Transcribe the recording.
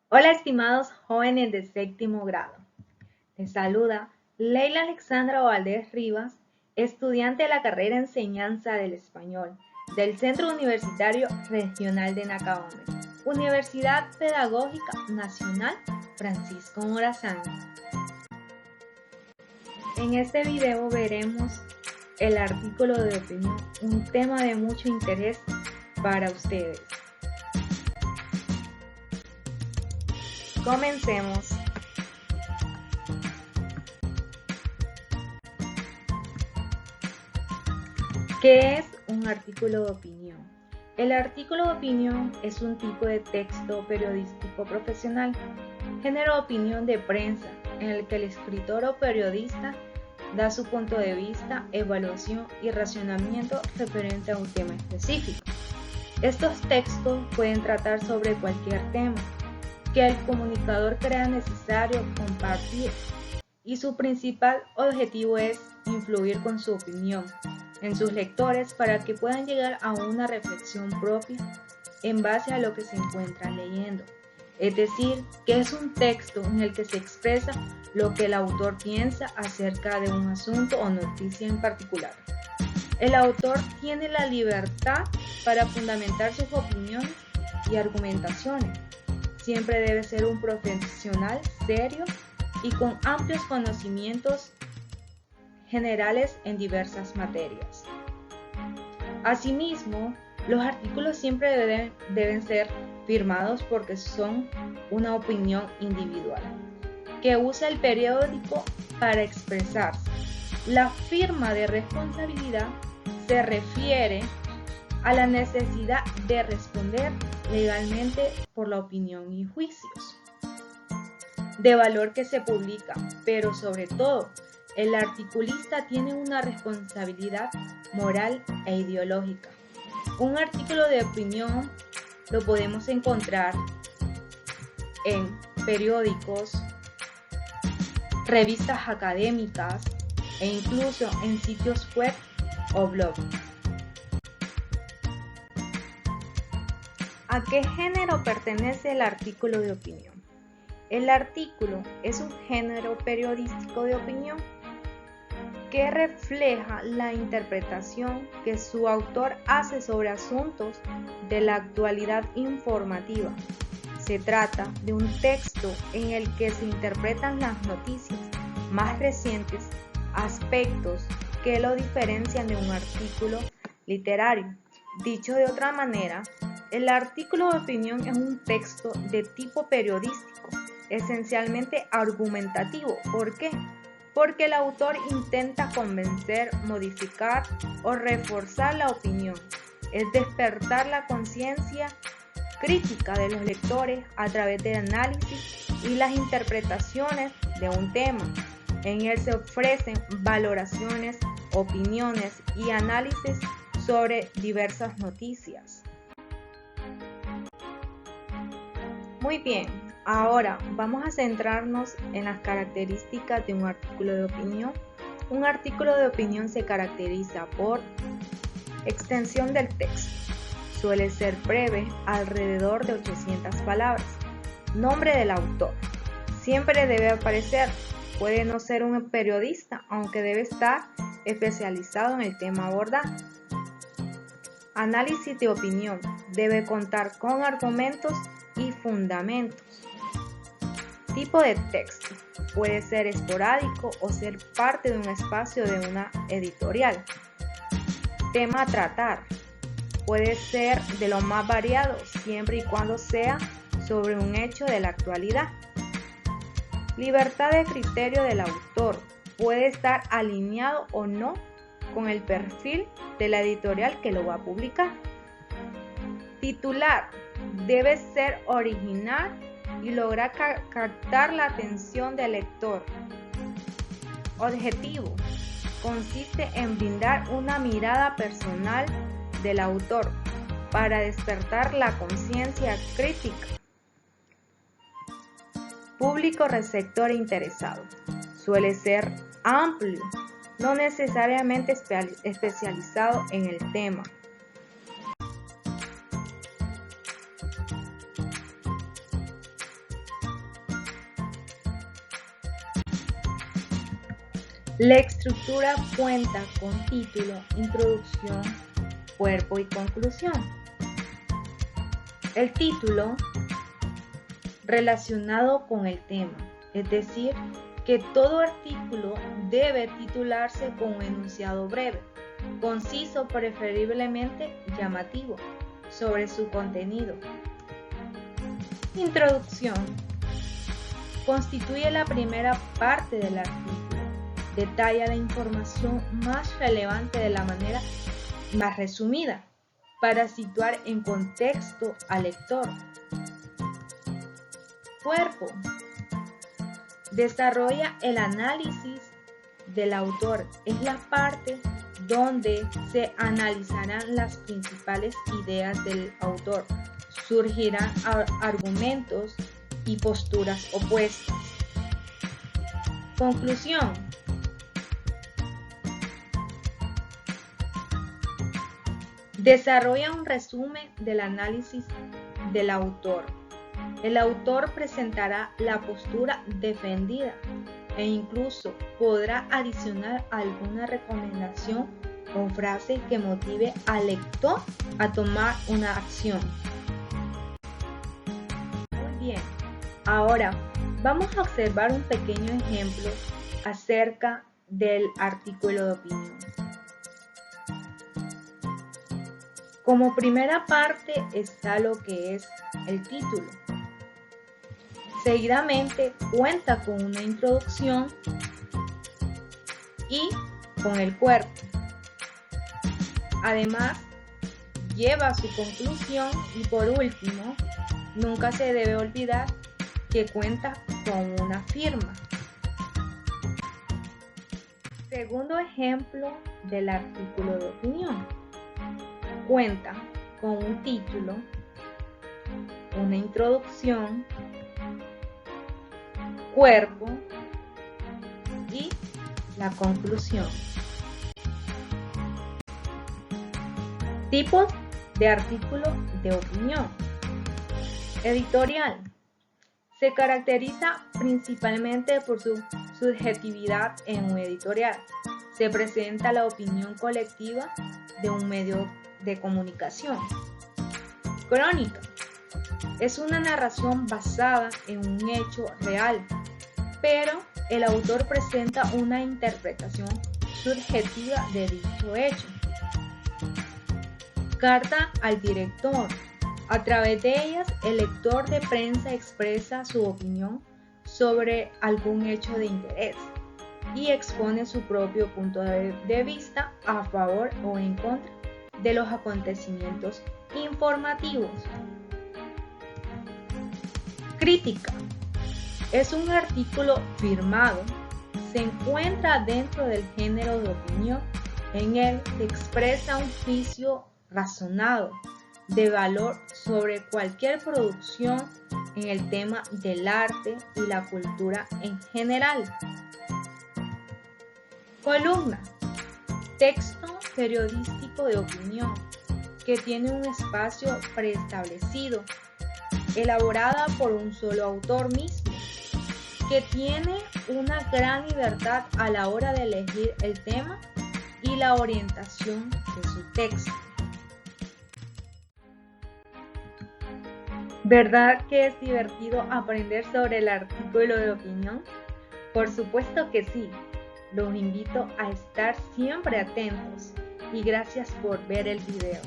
Hola, estimados jóvenes de séptimo grado. Les saluda Leila Alexandra Valdés Rivas, estudiante de la carrera Enseñanza del Español del Centro Universitario Regional de Nacaome, Universidad Pedagógica Nacional Francisco Morazán. En este video veremos el artículo de opinión, un tema de mucho interés para ustedes. Comencemos. ¿Qué es un artículo de opinión? El artículo de opinión es un tipo de texto periodístico profesional, género de opinión de prensa, en el que el escritor o periodista da su punto de vista, evaluación y racionamiento referente a un tema específico. Estos textos pueden tratar sobre cualquier tema que el comunicador crea necesario compartir, y su principal objetivo es influir con su opinión en sus lectores para que puedan llegar a una reflexión propia en base a lo que se encuentran leyendo. Es decir, que es un texto en el que se expresa lo que el autor piensa acerca de un asunto o noticia en particular. El autor tiene la libertad para fundamentar sus opiniones y argumentaciones. Siempre debe ser un profesional serio y con amplios conocimientos generales en diversas materias. Asimismo, los artículos siempre deben ser firmados porque son una opinión individual que usa el periódico para expresarse. La firma de responsabilidad se refiere a la necesidad de responder legalmente por la opinión y juicios de valor que se publica, pero sobre todo, el articulista tiene una responsabilidad moral e ideológica. Un artículo de opinión lo podemos encontrar en periódicos, revistas académicas e incluso en sitios web o blogs. ¿A qué género pertenece el artículo de opinión? El artículo es un género periodístico de opinión que refleja la interpretación que su autor hace sobre asuntos de la actualidad informativa. Se trata de un texto en el que se interpretan las noticias más recientes, aspectos que lo diferencian de un artículo literario. Dicho de otra manera, el artículo de opinión es un texto de tipo periodístico, esencialmente argumentativo. ¿Por qué? Porque el autor intenta convencer, modificar o reforzar la opinión, es despertar la conciencia crítica de los lectores a través del análisis y las interpretaciones de un tema. En él se ofrecen valoraciones, opiniones y análisis sobre diversas noticias. Muy bien, ahora vamos a centrarnos en las características de un artículo de opinión. Un artículo de opinión se caracteriza por extensión del texto. Suele ser breve, alrededor de 800 palabras. Nombre del autor. Siempre debe aparecer. Puede no ser un periodista, aunque debe estar especializado en el tema abordado. Análisis de opinión. Debe contar con argumentos y fundamentos. Tipo de texto. Puede ser esporádico o ser parte de un espacio de una editorial. Tema a tratar. Puede ser de lo más variado, siempre y cuando sea sobre un hecho de la actualidad. Libertad de criterio del autor. Puede estar alineado o no con el perfil de la editorial que lo va a publicar. Titular. Debe ser original y lograr captar la atención del lector. Objetivo. Consiste en brindar una mirada personal del autor para despertar la conciencia crítica. Público receptor e interesado. Suele ser amplio, no necesariamente especializado en el tema. La estructura cuenta con título, introducción, cuerpo y conclusión. El título relacionado con el tema, es decir, que todo artículo debe titularse con un enunciado breve, conciso, preferiblemente llamativo, sobre su contenido. Introducción. Constituye la primera parte del artículo. Detalla la información más relevante de la manera más resumida, para situar en contexto al lector. Cuerpo. Desarrolla el análisis del autor. Es la parte donde se analizarán las principales ideas del autor. Surgirán argumentos y posturas opuestas. Conclusión. Desarrolla un resumen del análisis del autor. El autor presentará la postura defendida e incluso podrá adicionar alguna recomendación o frase que motive al lector a tomar una acción. Muy bien, ahora vamos a observar un pequeño ejemplo acerca del artículo de opinión. Como primera parte está lo que es el título. Seguidamente cuenta con una introducción y con el cuerpo. Además, lleva su conclusión y por último, nunca se debe olvidar que cuenta con una firma. Segundo ejemplo del artículo de opinión. Cuenta con un título, una introducción, cuerpo y la conclusión. Tipos de artículo de opinión. Editorial. Se caracteriza principalmente por su subjetividad en un editorial. Se presenta la opinión colectiva de un medio de comunicación. Crónica. Es una narración basada en un hecho real, pero el autor presenta una interpretación subjetiva de dicho hecho. Carta al director. A través de ellas, el lector de prensa expresa su opinión sobre algún hecho de interés y expone su propio punto de vista a favor o en contra de los acontecimientos informativos. Crítica. Es un artículo firmado. Se encuentra dentro del género de opinión. En él se expresa un juicio razonado de valor sobre cualquier producción en el tema del arte y la cultura en general. Columna. Texto periodístico de opinión que tiene un espacio preestablecido, elaborada por un solo autor mismo, que tiene una gran libertad a la hora de elegir el tema y la orientación de su texto. ¿Verdad que es divertido aprender sobre el artículo de opinión? Por supuesto que sí. Los invito a estar siempre atentos y gracias por ver el video.